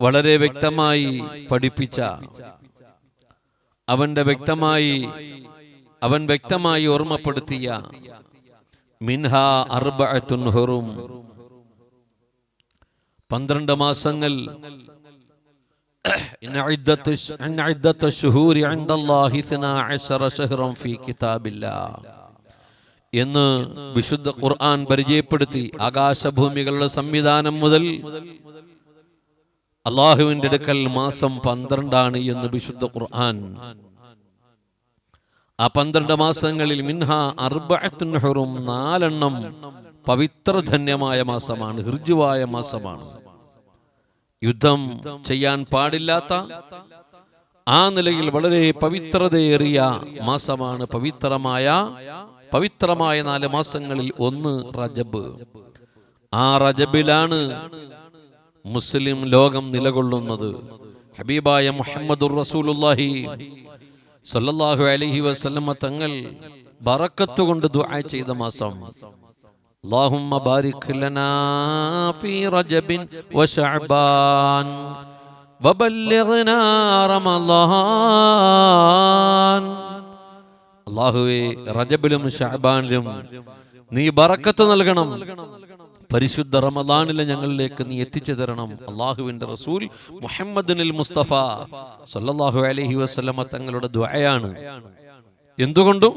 വളരെ വ്യക്തമായി പഠിപ്പിച്ച, അവൻ വ്യക്തമായി ഓർമ്മപ്പെടുത്തിയ മിൻഹാ അർബഅത്തുൻ ഹുറും, 12 മാസങ്ങൾ ഇന്നഇദ്ദത്തു ശുഹൂരി ഇൻദല്ലാഹി 12 ശഹ്റൻ ഫീ കിതാബില്ലാഹ് എന്ന് വിശുദ്ധ ഖുർആൻ പരിചയപ്പെടുത്തി. ആകാശഭൂമികളുടെ സംവിധാനം മുതൽ അല്ലാഹുവിന്റെ അടുക്കൽ മാസം 12 എന്ന് വിശുദ്ധ ഖുർആൻ. ആ 12 മാസങ്ങളിൽ മിൻഹാ അർബഅത്തുൻ ഹുറും, 4 പവിത്രധന്യമായ മാസമാണ്, ഹിർജുവായ മാസമാണ്. യുദ്ധം ചെയ്യാൻ പാടില്ലാത്ത ആ നിലയിൽ വളരെ പവിത്രതയേറിയ മാസമാണ്. പവിത്രമായ 4 മാസങ്ങളിൽ ഒന്ന് റജബ്. ആ റജബിലാണ് മുസ്ലിം ലോകം നിലകൊള്ളുന്നത്. ഹബീബായ മുഹമ്മദുർ റസൂലുള്ളാഹി സ്വല്ലല്ലാഹു അലൈഹി വസല്ലമ തങ്ങൾ ബറക്കത്ത് കൊണ്ട് ദുആ ചെയ്ത മാസം. അല്ലാഹുമ്മ ബാരിക് ലനാ ഫീ റജബിൻ വശഅബാൻ വബല്ലിഗ്നാ റമളാൻ. അല്ലാഹുവേ, റജബിലും ശഅബാനിലും നീ ബറക്കത്ത് നൽകണം, പരിശുദ്ധ റമളാനിലെ ഞങ്ങളിലേക്ക് നീ എത്തിച്ചു തരണം. അല്ലാഹുവിന്റെ റസൂൽ മുഹമ്മദുൽ മുസ്തഫ സല്ലല്ലാഹു അലൈഹി വസല്ലമ തങ്ങളുടെ ദുആയാണ്. എന്തുകൊണ്ടും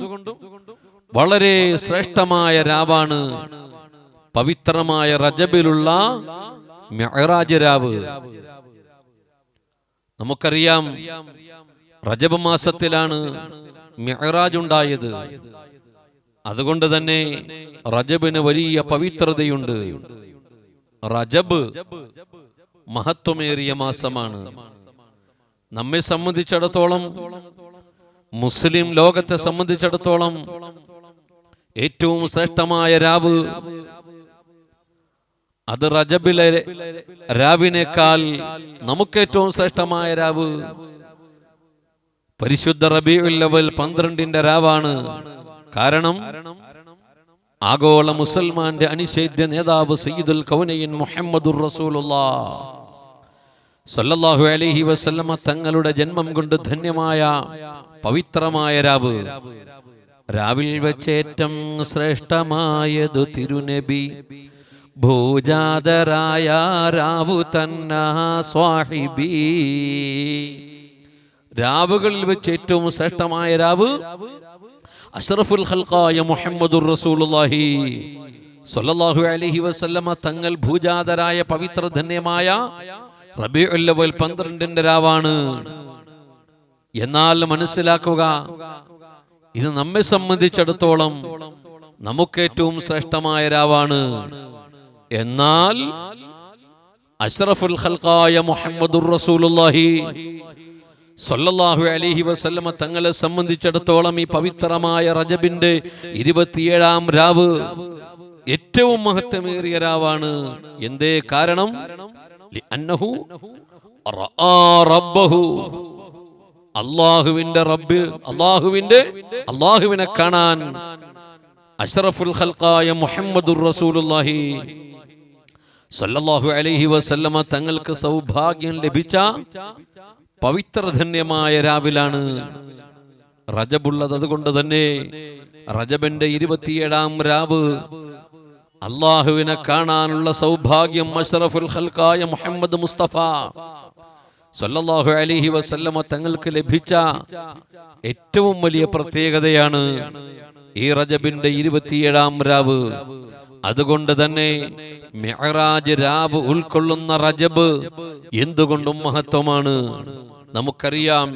വളരെ ശ്രേഷ്ഠമായ രാവാണ് പവിത്രമായ റജബിലുള്ള മിഅ്റാജ് രാവ്. നമുക്കറിയാം, റജബ് മാസത്തിലാണ് മിഅ്റാജ് ഉണ്ടായത്. അതുകൊണ്ട് തന്നെ റജബിന് വലിയ പവിത്രതയുണ്ട്. റജബ് മഹത്വമേറിയ മാസമാണ്. നമ്മെ സംബന്ധിച്ചിടത്തോളം, മുസ്ലിം ലോകത്തെ സംബന്ധിച്ചിടത്തോളം ഏറ്റവും ശ്രേഷ്ഠമായ രാവ് അത് റജബിലെ രാവിനേക്കാൾ നമുക്ക് ഏറ്റവും ശ്രേഷ്ഠമായ രാവ് പരിശുദ്ധ റബീഉൽ അവ്വൽ 12 രാവാണ്. കാരണം ആഗോള മുസൽമാന്റെ അനിഷേധ്യ നേതാവ് സയ്യിദുൽ കൗനൈൻ മുഹമ്മദുർ റസൂലുള്ളാഹ് സല്ലല്ലാഹു അലൈഹി വസല്ലമ തങ്ങളുടെ ജന്മം കൊണ്ട് ധന്യമായ പവിത്രമായ രാവ്. രാവിൽ വെച്ചേറ്റം ശ്രേഷ്ഠമായതു തിരുനബി, ഭൂജാതരായ രാവു തന്നാ സ്വാഹിബി. രാവുകളിൽ വെച്ച് ഏറ്റവും ശ്രേഷ്ഠമായ രാവ് അഷ്റഫുൽ ഖൽഖായ മുഹമ്മദുർ റസൂലുള്ളാഹി സ്വല്ലല്ലാഹു അലൈഹി വസല്ലമ തങ്ങൾ ഭൂജാതരായ പവിത്രധന്യമായ റബീഉൽ അവ്വൽ 12 രാവാണ്. എന്നാൽ മനസ്സിലാക്കുക, ഇത് നമ്മെ സംബന്ധിച്ചിടത്തോളം നമുക്ക് ഏറ്റവും ശ്രേഷ്ഠമായ രാവാണ്. എന്നാൽ അഷ്റഫുൽ ഖൽഖായ മുഹമ്മദുർ റസൂലുള്ളാഹി സ്വല്ലല്ലാഹു അലൈഹി വസല്ലമ തങ്ങളെ സംബന്ധിച്ചിടത്തോളം ഈ പവിത്രമായ റജബിന്റെ 27 രാവ് ഏറ്റവും മഹത്വമേറിയ രാവാണ്. എന്തേ കാരണം? ലിഅന്നഹു റആ റബ്ബഹു, അല്ലാഹുവിനെ കാണാൻ അഷ്റഫുൽ ഖൽഖായ മുഹമ്മദുർ റസൂലുള്ളാഹി സ്വല്ലല്ലാഹു അലൈഹി വസല്ലമ തങ്ങൾക്ക് സൗഭാഗ്യം ലഭിച്ച പവിത്രധന്യമായ രാവിലാണ് റജബുള്ളത്. അതുകൊണ്ട് തന്നെ റജബിന്റെ 27 രാവ് അല്ലാഹുവിനെ കാണാനുള്ള സൗഭാഗ്യം അഷ്റഫുൽ ഖൽഖായ മുഹമ്മദ് മുസ്തഫ സല്ലല്ലാഹു അലൈഹി വസല്ലമ തങ്ങൾക്ക് ലഭിച്ച ഏറ്റവും വലിയ പ്രത്യേകതയാണ് ഈ റജബിന്റെ 27 രാവ്. അതുകൊണ്ട് തന്നെ മിഅ്റാജ് രാവ് ഉൾക്കൊള്ളുന്ന റജബ് എന്തുകൊണ്ടും മഹത്വമാണ്. നമുക്കറിയാം,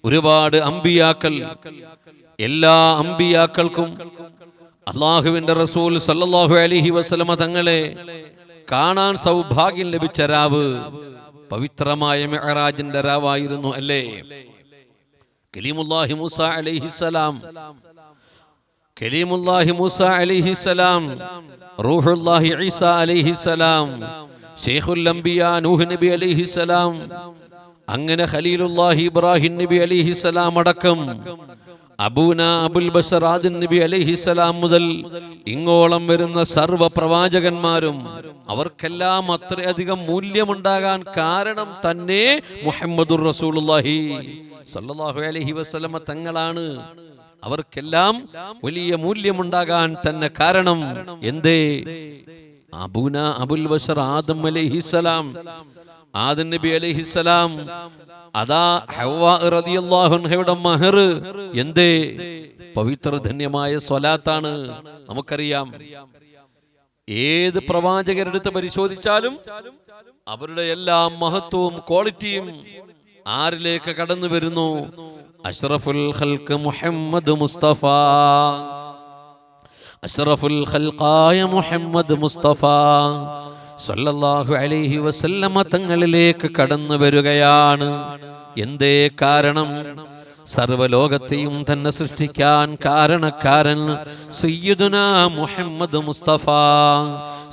ഒരുപാട് അമ്പിയാക്കൾ, എല്ലാ അമ്പിയാക്കൾക്കും അല്ലാഹുവിന്റെ റസൂൽ സല്ലല്ലാഹു അലൈഹി വസല്ലമ തങ്ങളെ കാണാൻ സൗഭാഗ്യം ലഭിച്ച രാവ് പവിത്രമായ മിഅ്റാജിന്റെ രാവായിരുന്നു, അല്ലേ? കലീമുല്ലാഹി മൂസ അലൈഹിസ്സലാം, റൂഹുല്ലാഹി ഈസ അലൈഹിസ്സലാം, ശൈഖുൽ അംബിയ നൂഹ് നബി അലൈഹിസ്സലാം, അങ്ങനെ ഖലീലുല്ലാഹി ഇബ്രാഹിം നബി അലൈഹിസ്സലാം അടക്കം അബൂന അബുൽ ബശർ ആദം നബി അലൈഹിസ്സലാം മുതൽ ഇങ്ങോളം വരുന്ന സർവ്വ പ്രവാചകന്മാരും അവർക്കെല്ലാം അത്രയധികം മൂല്യമുണ്ടാകാൻ കാരണം തന്നെ മുഹമ്മദുർ റസൂലുള്ളാഹി സ്വല്ലല്ലാഹു അലൈഹി വസല്ലമ തങ്ങളാണ്. അവർക്കെല്ലാം വലിയ മൂല്യമുണ്ടാകാൻ തന്നെ കാരണം എന്തേ? അബൂന അബുൽ ബശർ ആദം അലൈഹിസ്സലാം, ആദം നബി അലൈഹിസ്സലാം, അതാ ഹവ്വാ റളിയല്ലാഹു അൻഹയുടെ മഹർ എന്തേ? പവിത്ര ധന്യമായ സ്വലാത്താണ്. നമുക്കറിയാം, ഏത് പ്രവാചകരുടെ അടുത്ത് പരിശോധിച്ചാലും അവരുടെ എല്ലാ മഹത്വവും ക്വാളിറ്റിയും ആരിലേക്ക് കടന്നു വരുന്നു? അഷ്റഫുൽ ഖൽഖ് മുഹമ്മദ് മുസ്തഫ, അഷ്റഫുൽ ഖൽഖായ മുഹമ്മദ് മുസ്തഫ സല്ലല്ലാഹു അലൈഹി വസല്ലമ തങ്ങളിലേക്ക് കടന്നു വരികയാണ്. എന്തേ കാരണം? സർവലോകത്തെയും തന്നെ സൃഷ്ടിക്കാൻ കാരണക്കാരൻ സയ്യിദുനാ മുഹമ്മദ് മുസ്തഫ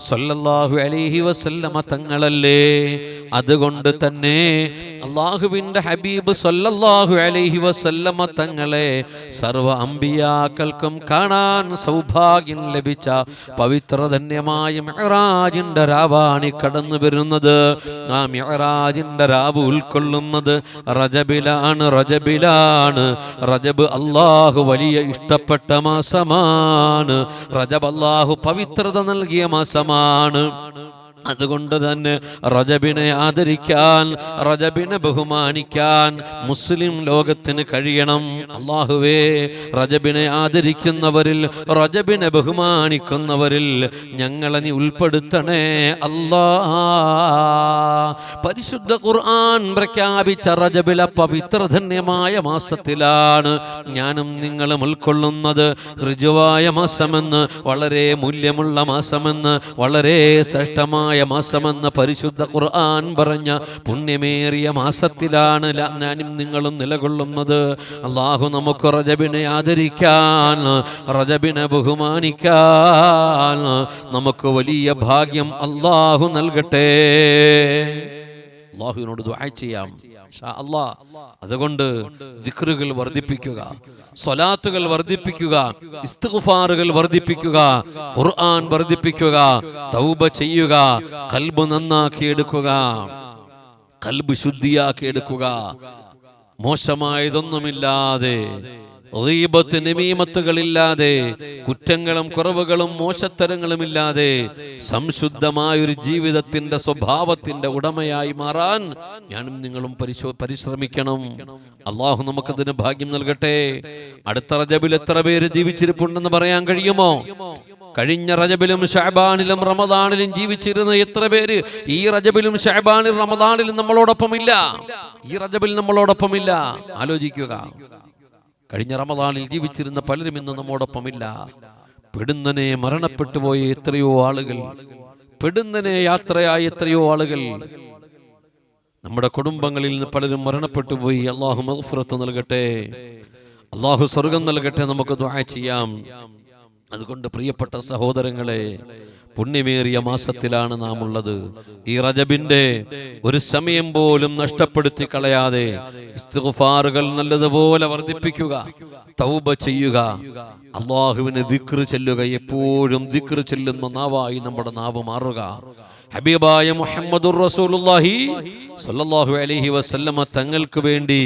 സല്ലല്ലാഹു അലൈഹി വസല്ലമ തങ്ങളല്ലേ. അതുകൊണ്ട് തന്നെ അല്ലാഹുവിൻ്റെ ഹബീബ് സല്ലല്ലാഹു അലൈഹി വസല്ലമ തങ്ങളെ സർവ അമ്പിയാക്കൾക്കും കാണാൻ സൗഭാഗ്യം ലഭിച്ച പവിത്രധന്യമായ മിഅ്റാജിന്റെ രാവാണ് കടന്നു വരുന്നത്. ആ മിഅ്റാജിന്റെ രാവ് ഉൾക്കൊള്ളുന്നത് റജബിലാണ്. റജബ് അല്ലാഹു വലിയ ഇഷ്ടപ്പെട്ട മാസമാണ്. റജബ് അല്ലാഹു പവിത്രത നൽകിയ മാസമാണ്. അതുകൊണ്ട് തന്നെ റജബിനെ ആദരിക്കാൻ, റജബിനെ ബഹുമാനിക്കാൻ മുസ്ലിം ലോകത്തിന് കഴിയണം. അല്ലാഹുവേ, റജബിനെ ആദരിക്കുന്നവരിൽ, റജബിനെ ബഹുമാനിക്കുന്നവരിൽ ഞങ്ങളെ നീ ഉൾപ്പെടുത്തണേ അല്ലാ. പരിശുദ്ധ ഖുർആൻ പ്രഖ്യാപിച്ച റജബിലെ പവിത്രധന്യമായ മാസത്തിലാണ് ഞാനും നിങ്ങളും ഉൾക്കൊള്ളുന്നത്. ഋജുവായ മാസമെന്ന്, വളരെ മൂല്യമുള്ള മാസമെന്ന്, വളരെ ശ്രേഷ്ഠമായ മാസമെന്ന് പരിശുദ്ധ ഖുർആൻ പറഞ്ഞ പുണ്യമേറിയ മാസത്തിലാണ് ഞാനും നിങ്ങളും നിലകൊള്ളുന്നത്. അല്ലാഹു നമുക്ക് റജബിനെ ആദരിക്കാൻ, റജബിനെ ബഹുമാനിക്കാൻ നമുക്ക് വലിയ ഭാഗ്യം അല്ലാഹു നൽകട്ടെ. അല്ലാഹുവിനോട് ദുആ ചെയ്യാം ഇൻഷാ അല്ലാഹ്. അതുകൊണ്ട് ദിക്റുകൾ വർദ്ധിപ്പിക്കുക, സ്വലാത്തുകൾ വർദ്ധിപ്പിക്കുക, ഇസ്തിഗ്ഫാറുകൾ വർദ്ധിപ്പിക്കുക, ഖുർആൻ വർദ്ധിപ്പിക്കുക, തൗബ ചെയ്യുക, ഖൽബ് നന്നാക്കി എടുക്കുക, ഖൽബ് ശുദ്ധിയാക്കി എടുക്കുക. മോശമായതൊന്നുമില്ലാതെ, ഗീബത്ത് നമീമത്തുകളില്ലാതെ, കുറ്റങ്ങളും കുറവുകളും മോശത്തരങ്ങളും ഇല്ലാതെ സംശുദ്ധമായൊരു ജീവിതത്തിന്റെ സ്വഭാവത്തിന്റെ ഉടമയായി മാറാൻ ഞാനും നിങ്ങളും പരിശ്രമിക്കണം. അള്ളാഹു നമുക്കതിന് ഭാഗ്യം നൽകട്ടെ. അടുത്ത റജബിൽ എത്ര പേര് ജീവിച്ചിരിപ്പുണ്ടെന്ന് പറയാൻ കഴിയുമോ? കഴിഞ്ഞ റജബിലും ശഅബാനിലും റമദാനിലും ജീവിച്ചിരുന്ന എത്ര പേര് ഈ റജബിലും ശഅബാനിലും റമദാനിലും നമ്മളോടൊപ്പമില്ല? ഈ റജബിൽ നമ്മളോടൊപ്പമില്ല. ആലോചിക്കുക. കഴിഞ്ഞ റമദാനിൽ ജീവിച്ചിരുന്ന പലരും ഇന്ന് നമ്മോടൊപ്പമില്ല. പെടുന്നനെ മരണപ്പെട്ടു പോയ എത്രയോ ആളുകൾ, പെടുന്നനെ യാത്രയായ എത്രയോ ആളുകൾ, നമ്മുടെ കുടുംബങ്ങളിൽ നിന്ന് പലരും മരണപ്പെട്ടു പോയി. അല്ലാഹു മഗ്ഫിറത്ത് നൽകട്ടെ, അല്ലാഹു സ്വർഗം നൽകട്ടെ. നമുക്ക് ദുആ ചെയ്യാം. അതുകൊണ്ട് പ്രിയപ്പെട്ട സഹോദരങ്ങളെ, പുണ്യമേറിയ മാസത്തിലാണ് നാം ഉള്ളത്. ഈ റജബിന്റെ ഒരു സമയം പോലും നഷ്ടപ്പെടുത്തി കളയാതെ ഇസ്തിഗ്ഫാറുകൾ നല്ലതുപോലെ വർദ്ധിപ്പിക്കുക, തൗബ ചെയ്യുക, അല്ലാഹുവിനെ ദിക്ർ ചൊല്ലുക. എപ്പോഴും ദിക്ർ ചൊല്ലുന്ന നാവായി നമ്മുടെ നാവ് മാറുക. ഹബീബായ മുഹമ്മദുർ റസൂലുള്ളാഹി സ്വല്ലല്ലാഹു അലൈഹി വസല്ലമ തങ്ങൾക്ക് വേണ്ടി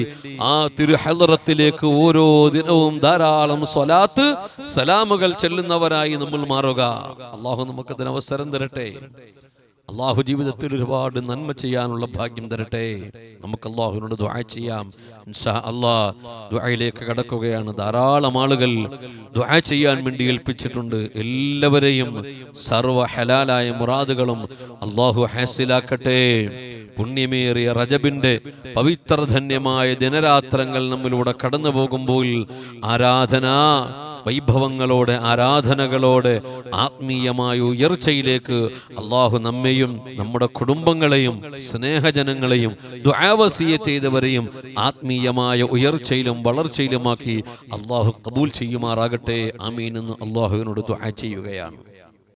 ആ തിരുഹളറത്തിലേക്ക് ഓരോ ദിനവും ധാരാളം സ്വലാത്ത് സലാമുകൾ ചൊല്ലുന്നവരായി നമ്മൾ മാറുക. അല്ലാഹു നമുക്കതിന് അവസരം തരട്ടെ. അല്ലാഹു ജീവിതത്തിൽ ഒരുപാട് നന്മ ചെയ്യാനുള്ള ഭാഗ്യം തരട്ടെ. നമുക്ക് അല്ലാഹുവിനോട് ദുആ ചെയ്യാം. ഇൻഷാ അല്ലാഹ് ദുആയിലേക്ക് കടക്കുകയാണ്. ധാരാളം ആളുകൾ ദുആ ചെയ്യാൻ വേണ്ടി ഏൽപ്പിച്ചിട്ടുണ്ട്. എല്ലാവരെയും സർവ്വ ഹലാലായ മുറാദുകളും അല്ലാഹു ഹാസിലാക്കട്ടെ. പുണ്യമേറിയ റജബിന്റെ പവിത്രധന്യമായ ദിനരാത്രങ്ങൾ നമ്മിലൂടെ കടന്നു പോകുമ്പോൾ ആരാധനാ വൈഭവങ്ങളോടെ, ആരാധനകളോടെ, ആത്മീയമായ ഉയർച്ചയിലേക്ക് അല്ലാഹു നമ്മെയും നമ്മുടെ കുടുംബങ്ങളെയും സ്നേഹജനങ്ങളെയും ദുആ വസിയത്ത് ചെയ്തവരെയും ആത്മീയമായ ഉയർച്ചയിലും വളർച്ചയിലുമാക്കി അല്ലാഹു ഖബൂൽ ചെയ്യുമാറാകട്ടെ. ആമീൻ എന്ന് അല്ലാഹുവിനോട് ദുആ ചെയ്യുകയാണ്.